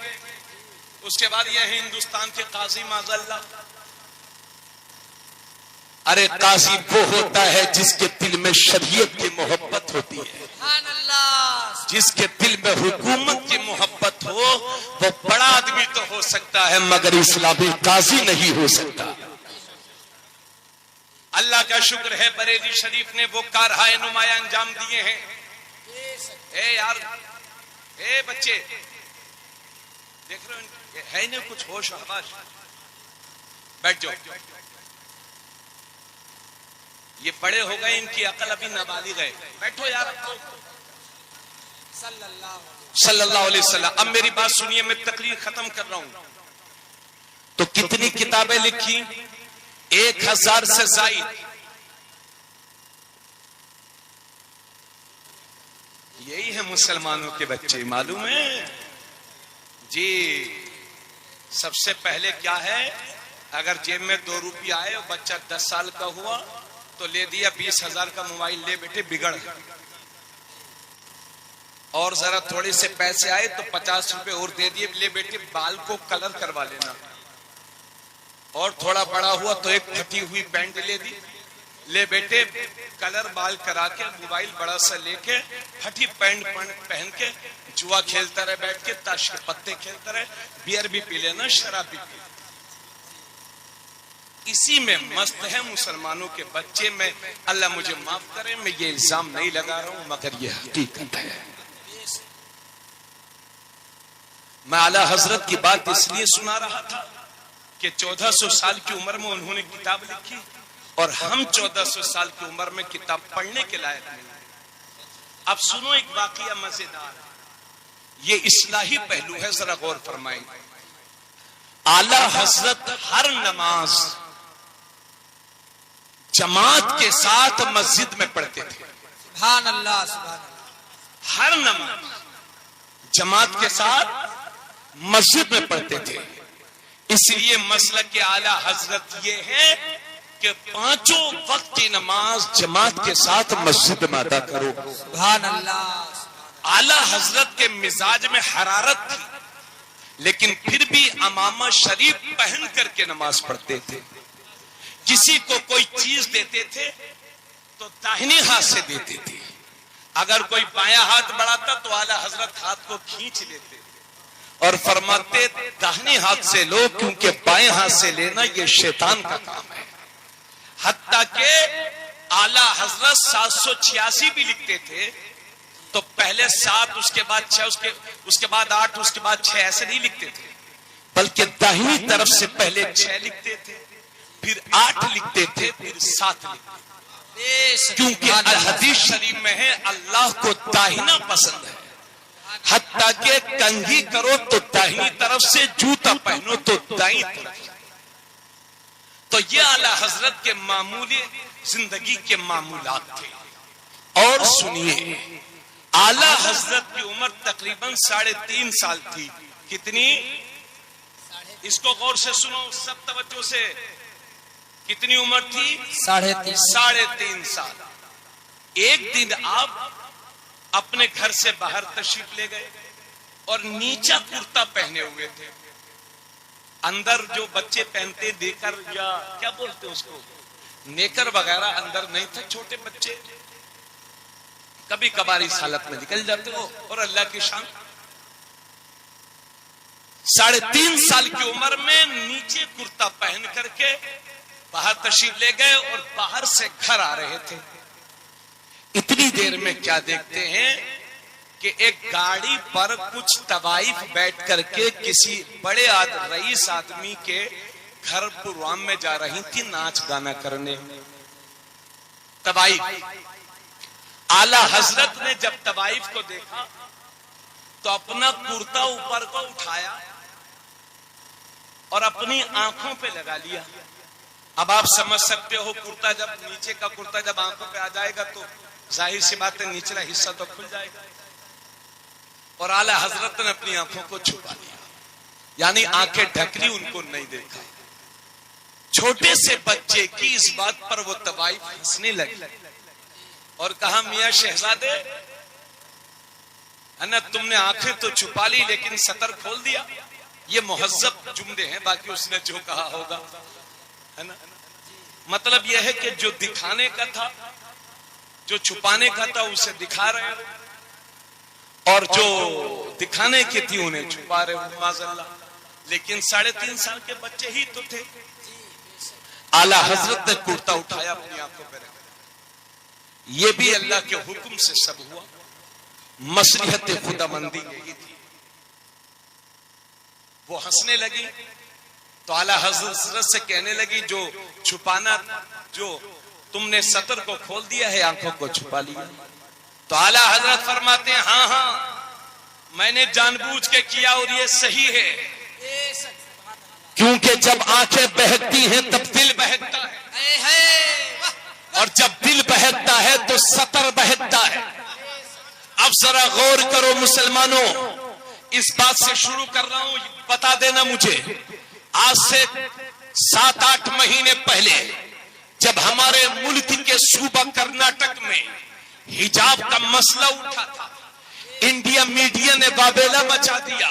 اس کے بعد یہ ہے ہندوستان کے قاضی معاذ اللہ. ارے قاضی وہ ہوتا ہے جس کے دل میں شریعت کی محبت ہوتی ہے، جس کے دل میں حکومت کی محبت ہو. وہ بڑا آدمی تو ہو سکتا ہے مگر اسلامی قاضی نہیں ہو سکتا. اللہ کا شکر ہے بریلی شریف نے وہ کارہائے نمایاں انجام دیے ہیں. اے یار، اے بچے دیکھ رہے ہو ہے نا کچھ ہوش آواز، بیٹھ جاؤ. یہ بڑے ہو گئے، ان کی عقل ابھی نابالغ ہے. بیٹھو یار. صلی اللہ علیہ وسلم. اب میری بات سنیے، میں تقریر ختم کر رہا ہوں. تو کتنی کتابیں لکھی؟ 1000 سے زائد. یہی ہے مسلمانوں کے بچے، معلوم ہے جی. سب سے پہلے کیا ہے، اگر جیب میں 2 روپیہ آئے اور بچہ 10 سال کا ہوا تو لے دیا 20,000 کا موبائل، لے بیٹے بگڑ. اور ذرا تھوڑے سے پیسے آئے تو 50 روپے اور دے دیے، لے بیٹے بال کو کلر کروا لینا. اور تھوڑا بڑا ہوا تو ایک پھٹی ہوئی پینٹ لے دی. لے بیٹے کلر بال کرا کے موبائل بڑا سا لے کے پھٹی پینٹ پہن کے جوا کھیلتا رہے, بیٹھ کے تاش کے پتے کھیلتا رہے, بیئر بھی پی لینا, شراب بھی پی لینا. اسی میں مست ہے مسلمانوں کے بچے. میں اللہ مجھے معاف کرے, میں یہ الزام نہیں لگا رہا ہوں مگر یہ حقیقت ہے. میں اعلیٰ حضرت کی بات اس لیے سنا رہا تھا کہ 1400 سال کی عمر میں انہوں نے کتاب لکھی اور ہم 1400 سال کی عمر میں کتاب پڑھنے کے لائق نہیں. اب سنو ایک واقعہ مزیدار, یہ اصلاحی پہلو ہے, ذرا غور فرمائیں. اعلیٰ حضرت ہر نماز جماعت کے ساتھ مسجد میں پڑھتے تھے. سبحان اللہ سبحان اللہ. ہر نماز جماعت کے ساتھ مسجد میں پڑھتے تھے. اس لیے مسلک کے اعلیٰ حضرت یہ ہے کہ 5 وقت کی نماز جماعت کے ساتھ مسجد میں ادا کرو. سبحان اللہ. اعلیٰ حضرت کے مزاج میں حرارت تھی لیکن پھر بھی امامہ شریف پہن کر کے نماز پڑھتے تھے. کسی کو کوئی چیز دیتے تھے تو داہنی ہاتھ سے دیتے تھے. اگر کوئی بایاں ہاتھ بڑھاتا تو اعلیٰ حضرت ہاتھ کو کھینچ لیتے اور فرماتے داہنی ہاتھ سے لو کیونکہ بائیں ہاتھ سے لینا یہ شیطان کا کام ہے. حتیٰ کہ اعلیٰ حضرت 786 بھی لکھتے تھے تو پہلے 7 اس کے بعد 6 اس کے بعد 8 اس کے بعد 6 ایسے نہیں لکھتے تھے بلکہ داہنی طرف سے پہلے 6 لکھتے تھے, پھر 8 لکھتے تھے, پھر 7 لکھتے تھے. کیونکہ الحدیث شریف میں ہے اللہ کو داہنا پسند ہے. حتیٰ کہ کنگھی کرو تو داہنی طرف سے, جوتا پہنو تو دائیں طرف. تو یہ اعلیٰ حضرت کے معمولی زندگی کے معمولات تھے. اور سنیے, اعلیٰ حضرت کی عمر تقریباً 3.5 سال تھی. کتنی؟ اس کو غور سے سنو سب توجہ سے. کتنی عمر تھی؟ 3.5 سال. ایک دن آپ اپنے گھر سے باہر تشریف لے گئے اور نیچا کرتا پہنے ہوئے تھے. اندر جو بچے پہنتے دیکر یا کیا بولتے اس کو, نیکر وغیرہ اندر نہیں تھا. چھوٹے بچے کبھی کبھار اس حالت میں نکل جاتے ہو. اور اللہ کی شان 3.5 سال کی عمر میں نیچے کرتا پہن کر کے باہر تشریف لے گئے اور باہر سے گھر آ رہے تھے. اتنی دیر میں کیا دیکھتے ہیں کہ ایک گاڑی پر کچھ طوائف بیٹھ کر کے کسی بڑے رئیس آدمی کے گھر پروگرام میں جا رہی تھی ناچ گانا کرنے. طوائف. اعلیٰ حضرت نے جب طوائف کو دیکھا تو اپنا کرتا اوپر کو اٹھایا اور اپنی آنکھوں پہ لگا لیا. اب آپ سمجھ سکتے ہو کرتا جب نیچے کا کرتا جب آنکھوں پہ آ جائے گا تو ظاہر سی بات ہے نچلا حصہ تو کھل جائے گا. اور اعلیٰ حضرت نے اپنی آنکھوں کو چھپا لیا, یعنی آنکھیں ڈھک لی, ان کو نہیں دیکھا. چھوٹے سے بچے کی اس بات پر وہ طوائف ہنسنے لگی اور کہا میاں شہزادے ہے نا, تم نے آنکھیں تو چھپا لی لیکن سطر کھول دیا. یہ مہذب جملے ہیں, باقی اس نے جو کہا ہوگا ہے نا. مطلب یہ ہے کہ جو دکھانے کا تھا, جو چھپانے کا تھا اسے دکھا رہے ہو اور جو دکھانے کی تھی انہیں چھپا رہے ہو. معاذ اللہ. لیکن 3.5 سال کے بچے ہی تو تھے. اعلیٰ حضرت نے کرتا اٹھایا اپنی آنکھوں پہ رکھا. یہ بھی اللہ کے حکم سے سب ہوا. مصلحت خدا مندی یہی تھی. وہ ہنسنے لگی تو اعلیٰ حضرت سے کہنے لگی جو چھپانا, جو تم نے سطر کو کھول دیا ہے آنکھوں کو چھپا لیا. تو اعلیٰ حضرت فرماتے ہیں ہاں ہاں میں نے جان بوجھ کے کیا اور یہ صحیح ہے, کیونکہ جب آنکھیں بہکتی ہیں تب دل بہکتا ہے اور جب دل بہکتا ہے تو سطر بہکتا ہے. اب ذرا غور کرو مسلمانوں, اس بات سے شروع کر رہا ہوں, بتا دینا مجھے آج سے 7-8 مہینے پہلے جب ہمارے ملک کے صوبہ کرناٹک میں حجاب کا مسئلہ اٹھا تھا, انڈیا میڈیا نے بابیلا مچا دیا.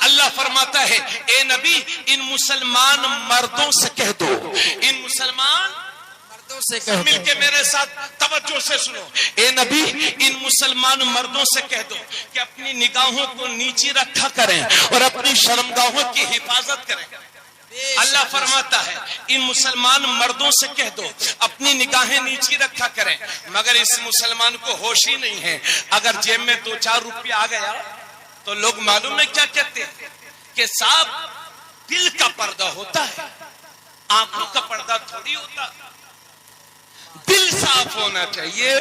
اللہ فرماتا ہے اے نبی ان مسلمان مردوں سے کہہ دو، ان مسلمان مردوں سے کہہ دو، مل کے میرے ساتھ توجہ سے سنو، اے نبی ان مسلمان مردوں سے کہہ دو کہ اپنی نگاہوں کو نیچی رکھا کریں اور اپنی شرمگاہوں کی حفاظت کریں۔ اللہ فرماتا ہے ان مسلمان مردوں سے کہہ دو اپنی نگاہیں نیچی رکھا کریں، مگر اس مسلمان کو ہوش ہی نہیں ہے، اگر جیب میں 2-4 روپیہ آ گیا تو لوگ معلوم ہے کیا کہتے ہیں کہ صاحب دل کا پردہ ہوتا ہے، آنکھوں کا پردہ تھوڑی ہوتا، دل صاف ہونا چاہیے،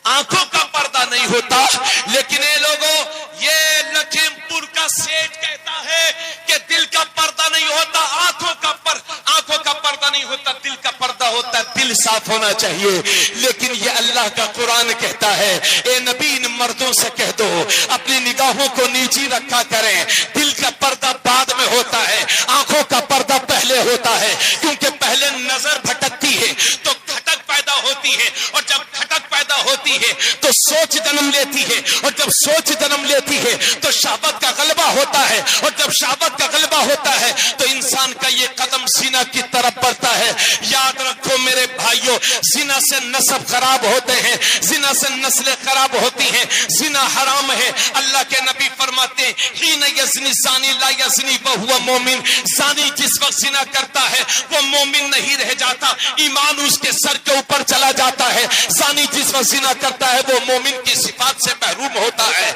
آنکھوں کا پردہ نہیں ہوتا۔ لیکن اے لوگوں یہ لکھیم پور کا سیٹ کہتا ہے کہ دل کا پردہ نہیں ہوتا، آنکھوں کا پردہ نہیں ہوتا، دل کا پردہ ہوتا ہے، دل صاف ہونا چاہیے۔ لیکن یہ اللہ کا قرآن کہتا ہے اے نبی ان مردوں سے کہہ دو اپنی نگاہوں کو نیچی رکھا کریں، دل کا پردہ بعد میں ہوتا ہے، آنکھوں کا پردہ پہلے ہوتا ہے، کیونکہ پہلے نظر بھٹکتی ہے تو کھٹک پیدا ہوتی ہے، اور جب کھٹک پیدا ہوتی ہے تو سوچ جنم لیتی ہے، اور جب سوچ جنم لیتی ہے تو شہوت کا غلبہ ہوتا ہے، اور جب شہوت کا غلبہ ہوتا ہے تو انسان کا یہ قدم زنا کی طرف بڑھتا ہے۔ یاد رکھو میرے بھائیوں، زنا سے نسب خراب ہوتے ہیں، زنا سے نسلیں خراب ہوتی ہیں، زنا حرام ہے۔ اللہ کے نبی فرماتے ہیں حین یزنی زانی لا یزنی وہو مومن، زانی جس وقت زنا کرتا ہے وہ مومن نہیں رہ جاتا، ایمان اس کے سر کے اوپر چلا جاتا ہے۔ زانی جس وقت زنا کرتا ہے وہ مومن کی صفات سے محروم ہوتا ہے۔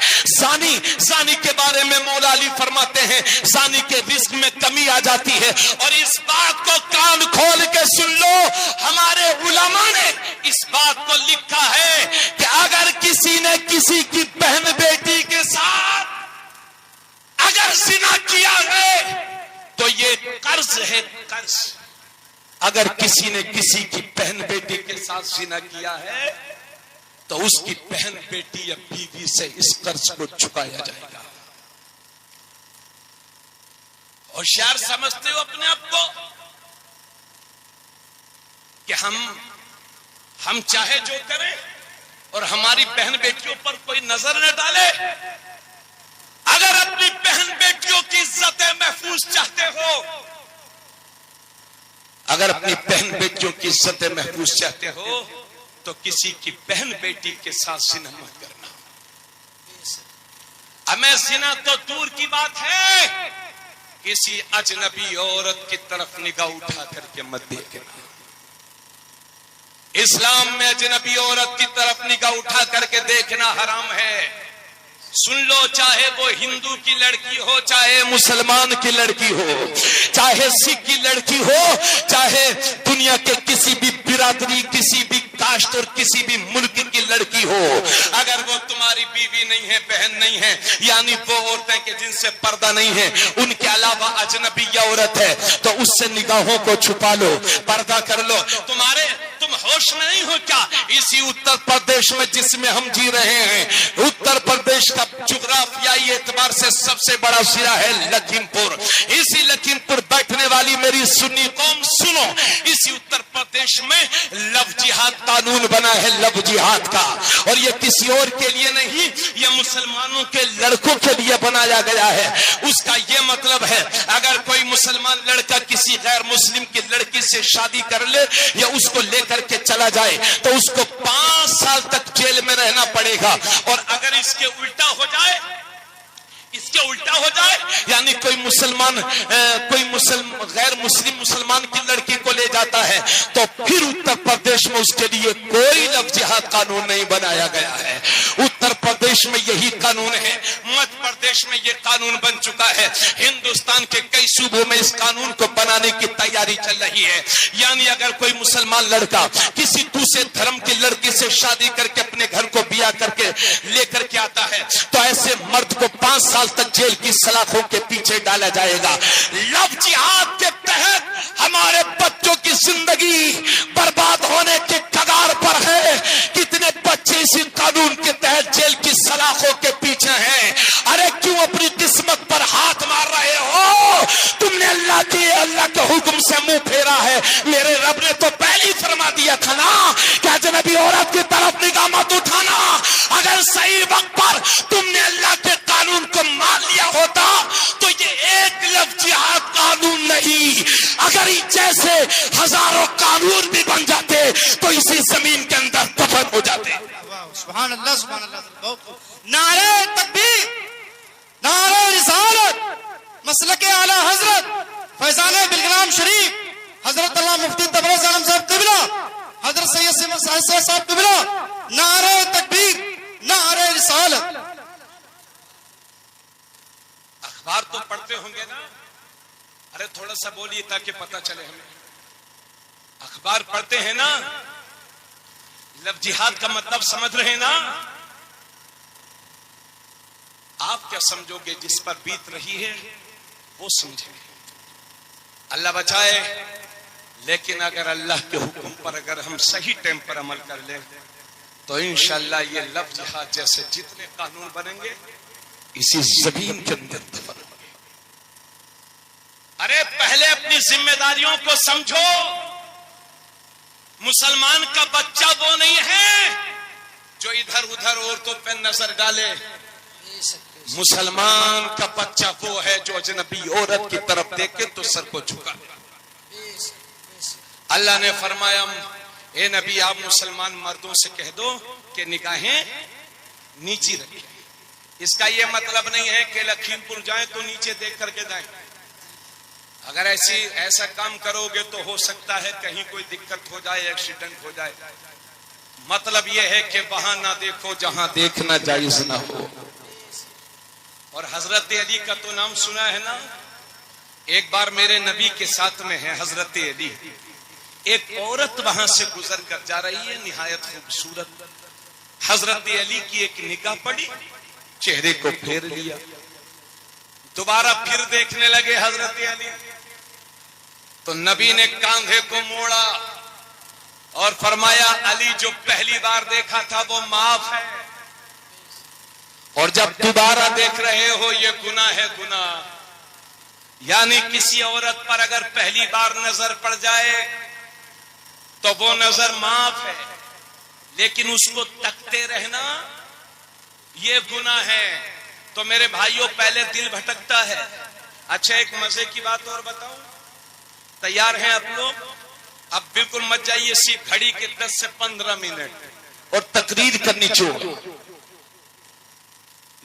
زانی کے بارے میں مولا علی فرماتے ہیں زانی کے رزق میں کمی آ جاتی ہے، اور اس بات کو کان کھول کے سن لو، ہمارے علماء نے اس بات کو لکھا ہے کہ اگر کسی نے کسی کی بہن بیٹی کے ساتھ اگر زنا کیا ہے تو یہ قرض ہے، قرض۔ اگر کسی نے کسی کی بہن بیٹی کے ساتھ زنا کیا ہے تو اس کی بہن بیٹی یا بیوی سے اس قرض کو چکایا جائے گا۔ ہوشیار سمجھتے ہو اپنے آپ کو کہ ہم چاہے جو کریں اور ہماری بہن بیٹیوں پر کوئی نظر نہ ڈالے؟ اگر اپنی بہن بیٹیوں کی عزت محفوظ چاہتے ہو، اگر اپنی بہن بیٹیوں کی عزت محفوظ چاہتے ہو تو کسی کی بہن بیٹی کے ساتھ زنا مت کرنا۔ ہمیں زنا تو دور کی بات ہے، کسی اجنبی عورت کی طرف نگاہ اٹھا کر کے مت دیکھنا۔ اسلام میں اجنبی عورت کی طرف نگاہ اٹھا کر کے دیکھنا حرام ہے۔ سن لو، چاہے وہ ہندو کی لڑکی ہو، چاہے مسلمان کی لڑکی ہو، چاہے سکھ کی لڑکی ہو، چاہے دنیا کے کسی بھی برادری، کسی بھی کاسٹ اور کسی بھی ملک کی لڑکی ہو، اگر وہ تمہاری بیوی نہیں ہے، بہن نہیں ہے، یعنی وہ عورتیں کہ جن سے پردہ نہیں ہے، ان کے علاوہ اجنبی عورت ہے تو اس سے نگاہوں کو چھپا لو، پردہ کر لو۔ تم ہوش میں نہیں ہو کیا؟ اسی اتر پردیش میں جس میں ہم جی رہے ہیں، اتر پردیش کا جغرافیائی اعتبار سے سب سے بڑا ضلع ہے لکھیم پور۔ اسی لکھیم پور بیٹھنے والی میری سنی قوم سنو، اسی اتر پردیش میں لو جہاد قانون بنا ہے، لو جہاد کا، اور یہ کسی اور کے لیے نہیں، یہ مسلمانوں کے لڑکوں کے لیے بنایا گیا ہے۔ اس کا یہ مطلب ہے اگر کوئی مسلمان لڑکا کسی غیر مسلم کی لڑکی سے شادی کر لے یا اس کو لے کر کے چلا جائے تو اس کو 5 سال تک جیل میں رہنا پڑے گا، اور اگر اس کے الٹا ہو جائے یعنی کوئی غیر مسلم مسلمان کی لڑکی کو لے جاتا ہے تو پھر اتر پردیش میں اس کے لیے کوئی لو جہاد قانون نہیں بنایا گیا ہے۔ اتر پردیش میں یہی قانون ہے، مدھیہ پردیش میں یہ قانون بن چکا ہے، ہندوستان کے کئی صوبوں میں اس قانون کو بنانے کی تیاری چل رہی ہے۔ یعنی اگر کوئی مسلمان لڑکا کسی دوسرے دھرم کی لڑکی سے شادی کر کے اپنے گھر کو بیاہ کر کے لے کر کے آتا ہے تو ایسے مرد کو 5 سال تک جیل کی سلاخوں کے پیچھے ڈالا جائے گا۔ لو جہاد کے تحت ہمارے بچوں کی زندگی برباد ہونے کے کگار پر ہے۔ کتنے بچے اسی قانون کے تحت جیل کی سلاخوں کے پیچھے ہیں۔ ارے کیوں اپنی قسمت پر ہاتھ مار رہے ہو؟ تم نے اللہ کے حکم سے منہ پھیرا ہے۔ میرے رب نے تو پہلے فرما دیا تھا نا کہ اجنبی عورت کی طرف نگاہ مت اٹھانا۔ اگر صحیح وقت پر تم نے اللہ کے قانون کو مان لیا ہوتا لفظ جہاد قانون نہیں. اگر جیسے ہزاروں قانون بھی بن جاتے تو اسی زمین کے اندر دفن ہو جاتے. سبحان اللہ سبحان اللہ. نعرہ تکبیر، نعرہ رسالت، مسلک اعلی حضرت فیضان بلگرام شریف حضرت اللہ مفتی تبریز عالم صاحب قبلہ، حضرت سید صاحب صاحب قبلہ. نعرہ تکبیر، نعرہ رسالت. اخبار تو پڑھتے ہوں گے نا؟ ارے تھوڑا سا بولیے تاکہ پتہ چلے ہمیں. اخبار پڑھتے ہیں نا؟ لفظ جہاد کا مطلب سمجھ رہے ہیں نا؟ آپ کیا سمجھو گے؟ جس پر بیت رہی ہے وہ سمجھے. اللہ بچائے. لیکن اگر اللہ کے حکم پر اگر ہم صحیح ٹائم پر عمل کر لیں تو انشاءاللہ یہ لفظ جہاد جیسے جتنے قانون بنیں گے اسی زمین کے اندر دفن ہوں گے. ارے پہلے اپنی ذمہ داریوں کو سمجھو. مسلمان کا بچہ وہ نہیں ہے جو ادھر ادھر عورتوں پہ نظر ڈالے. مسلمان کا بچہ وہ ہے جو اجنبی عورت کی طرف دیکھے تو سر کو جھکا. اللہ نے فرمایا اے نبی آپ مسلمان مردوں سے کہہ دو کہ نگاہیں نیچی رکھیں. اس کا یہ مطلب نہیں ہے کہ لکھیم پور جائیں تو نیچے دیکھ کر کے جائیں. اگر ایسا کام کرو گے تو ہو سکتا ہے کہیں کوئی دقت ہو جائے، ایکسیڈنٹ ہو جائے. مطلب یہ ہے کہ وہاں نہ دیکھو جہاں دیکھنا جائز نہ ہو. اور حضرت علی کا تو نام سنا ہے نا؟ ایک بار میرے نبی کے ساتھ میں ہے حضرت علی. ایک عورت وہاں سے گزر کر جا رہی ہے نہایت خوبصورت. حضرت علی کی ایک نگاہ پڑی، چہرے کو پھیر لیا. دوبارہ پھر دیکھنے لگے حضرت علی تو نبی نے کاندھے کو موڑا اور فرمایا علی جو پہلی بار دیکھا تھا وہ معاف ہے، اور جب دوبارہ دیکھ رہے ہو یہ گناہ ہے گناہ. یعنی کسی عورت پر اگر پہلی بار نظر پڑ جائے تو وہ نظر معاف ہے، لیکن اس کو تکتے رہنا یہ گناہ ہے. تو میرے بھائیوں پہلے دل بھٹکتا ہے. اچھا ایک مزے کی بات اور بتاؤں، تیار ہیں آپ لوگ؟ اب بالکل مت جائیے، سی گھڑی کے 10 سے 15 منٹ اور تقریر کرنی چاہیے.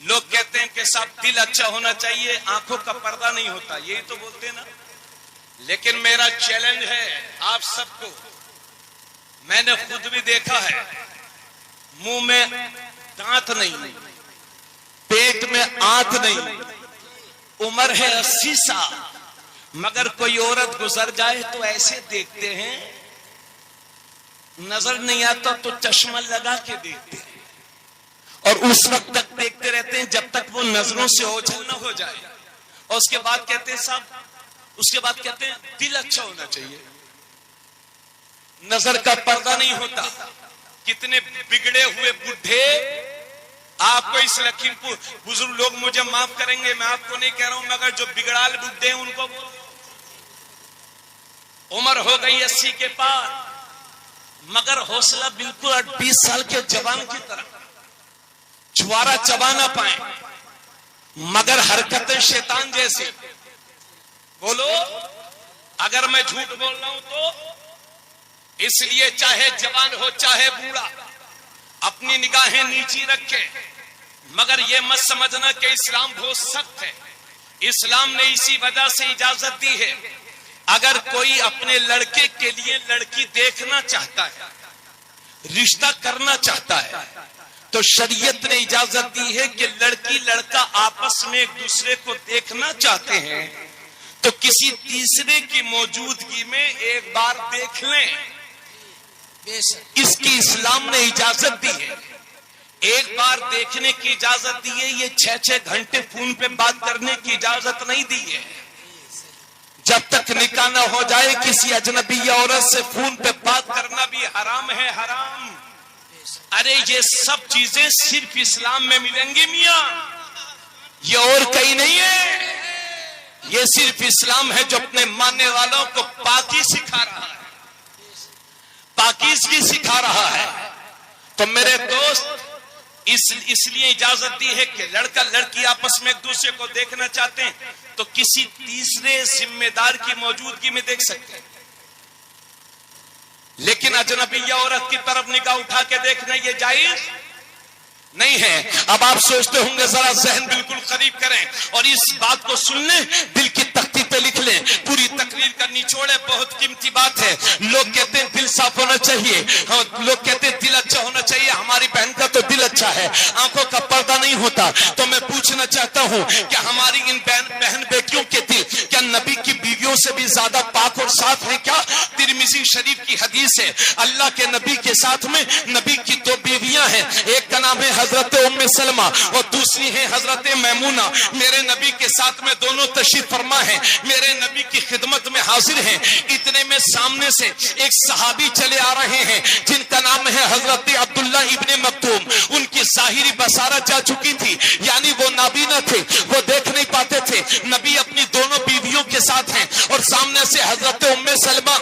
لوگ کہتے ہیں کہ صاحب دل اچھا ہونا چاہیے، آنکھوں کا پردہ نہیں ہوتا، یہی تو بولتے نا. لیکن میرا چیلنج ہے آپ سب کو، میں نے خود بھی دیکھا ہے منہ میں دانت نہیں، پیٹ میں آنت نہیں، عمر ہے 80 سال، مگر کوئی عورت گزر جائے تو ایسے دیکھتے ہیں، نظر نہیں آتا تو چشمہ لگا کے دیکھتے ہیں، اور اس وقت تک دیکھتے رہتے ہیں جب تک وہ نظروں سے اوجھل نہ ہو جائے. اور اس کے بعد کہتے ہیں صاحب، اس کے بعد کہتے ہیں دل اچھا ہونا چاہیے، نظر کا پردہ نہیں ہوتا. کتنے بگڑے ہوئے بڈھے آپ کو اس لکھیم پور، بزرگ لوگ مجھے معاف کریں گے، میں آپ کو نہیں کہہ رہا ہوں، مگر جو بگڑال بڈھے ہیں ان کو عمر ہو گئی 80 کے پار، مگر حوصلہ بالکل 20 سال کے جوان کی طرح، چھوارا چبا نہ پائیں، مگر حرکتیں شیطان جیسی. بولو اگر میں جھوٹ بول رہا ہوں تو اس لیے چاہے جوان ہو چاہے بوڑھا اپنی نگاہیں نیچی رکھے. مگر یہ مت سمجھنا کہ اسلام بہت سخت ہے. اسلام نے اسی وجہ سے اجازت دی ہے، اگر کوئی اپنے لڑکے کے لیے لڑکی دیکھنا چاہتا ہے، رشتہ کرنا چاہتا ہے، تو شریعت نے اجازت دی ہے کہ لڑکی لڑکا آپس میں ایک دوسرے کو دیکھنا چاہتے ہیں تو کسی تیسرے کی موجودگی میں ایک بار دیکھ لیں. اس کی اسلام نے اجازت دی ہے. ایک بار دیکھنے کی اجازت دی ہے، یہ 6 گھنٹے فون پہ بات کرنے کی اجازت نہیں دی ہے. جب تک نکاح نہ ہو جائے کسی اجنبی عورت سے فون پہ بات کرنا بھی حرام ہے، حرام. ارے یہ سب چیزیں صرف اسلام میں ملیں گی میاں، یہ اور کہیں نہیں ہے. یہ صرف اسلام ہے جو اپنے ماننے والوں کو پاکی سکھا رہا ہے، پاکیزگی سکھا رہا ہے. تو میرے دوست اس لیے اجازت دی ہے کہ لڑکا لڑکی آپس میں ایک دوسرے کو دیکھنا چاہتے ہیں تو کسی تیسرے ذمہ دار کی موجودگی میں دیکھ سکتے ہیں، لیکن اجنبیہ عورت کی طرف نگاہ اٹھا کے دیکھنا یہ جائز نہیں ہے۔ اب آپ سوچتے ہوں گے، ذرا ذہن بالکل قریب کریں اور اس بات کو سن لیں، دل کی تختی پہ لکھ لیں، پوری تقریر کا نچوڑ ہے، بہت قیمتی بات ہے۔ لوگ کہتے ہیں دل صاف ہونا چاہیے، لوگ کہتے ہیں دل اچھا ہونا چاہیے، ہماری بہن کا تو دل اچھا ہے، آنکھوں کا پردہ نہیں ہوتا۔ تو میں پوچھنا چاہتا ہوں کہ ہماری ان بہن بیٹیوں کے دل کیا نبی کی بیویوں سے بھی زیادہ پاک اور صاف ہیں کیا؟ ترمذی شریف کی حدیث ہے، اللہ کے نبی کے ساتھ میں نبی کی دو بیویاں ہیں، ایک کا نام ہے حضرت ام سلمہ اور دوسری ہے حضرت میمونہ۔ میرے نبی کے ساتھ میں دونوں تشریف فرما ہیں، میرے نبی کی خدمت میں حاضر ہیں۔ اتنے میں سامنے سے ایک صحابی چلے آ رہے ہیں جن کا نام ہے حضرت عبداللہ ابن مکتوم۔ ان کی ظاہری بصارت جا چکی تھی، یعنی وہ نابینا تھے، وہ دیکھ نہیں پاتے تھے۔ نبی اپنی دونوں بیویوں کے ساتھ ہیں اور سامنے سے حضرت ام سلمہ،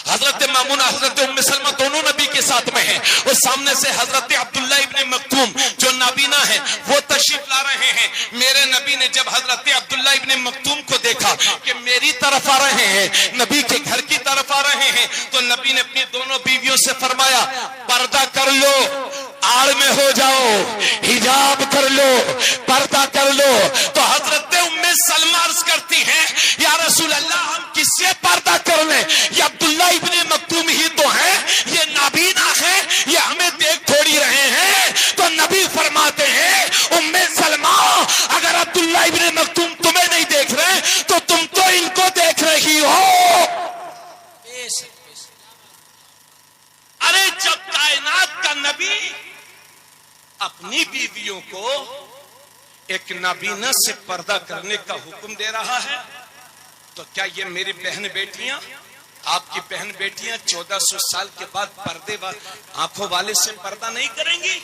حضرت میمونہ، حضرت ام سلمہ دونوں نبی کے ساتھ میں ہیں اور سامنے سے حضرت عبداللہ ابن مکتوم جو نابینا ہے وہ تشریف لا رہے ہیں۔ میرے نبی نے جب حضرت عبداللہ ابن مکتوم کو دیکھا کہ میری طرف آ رہے ہیں، نبی کے گھر کی طرف آ رہے ہیں، تو نبی نے اپنی دونوں بیویوں سے فرمایا پردہ کر لو، آڑ میں ہو جاؤ، حجاب کر لو، پردہ کر لو۔ تو حضرت ام سلمہ عرض کرتی ہیں یا رسول اللہ ہم کس سے پردہ کر لیں؟ یہ عبداللہ ابن مکتوم ہی تو ہیں، یہ نابینا ہیں، یہ ہمیں دیکھ تھوڑی رہے ہیں۔ تو نبی فرماتے ہیں ام سلمہ اگر عبداللہ ابن مکتوم تمہیں نہیں دیکھ رہے تو تم تو ان کو دیکھ رہی ہو۔ ارے جب کائنات کا نبی اپنی بیویوں کو ایک نابینا سے پردہ کرنے کا حکم دے رہا ہے تو کیا یہ میری بہن بیٹیاں، آپ کی بہن بیٹیاں 1400 سال کے بعد پردے آنکھوں والے سے پردہ نہیں کریں گی؟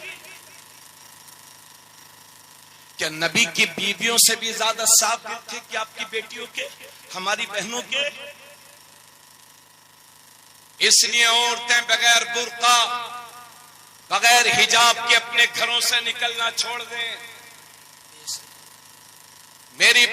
کیا نبی کی بیویوں سے بھی زیادہ صاف دل تھے کہ آپ کی بیٹیوں کے، ہماری بہنوں کے؟ اس لیے عورتیں بغیر برقع، بغیر حجاب کے اپنے گھروں سے نکلنا چھوڑ دیں۔ میری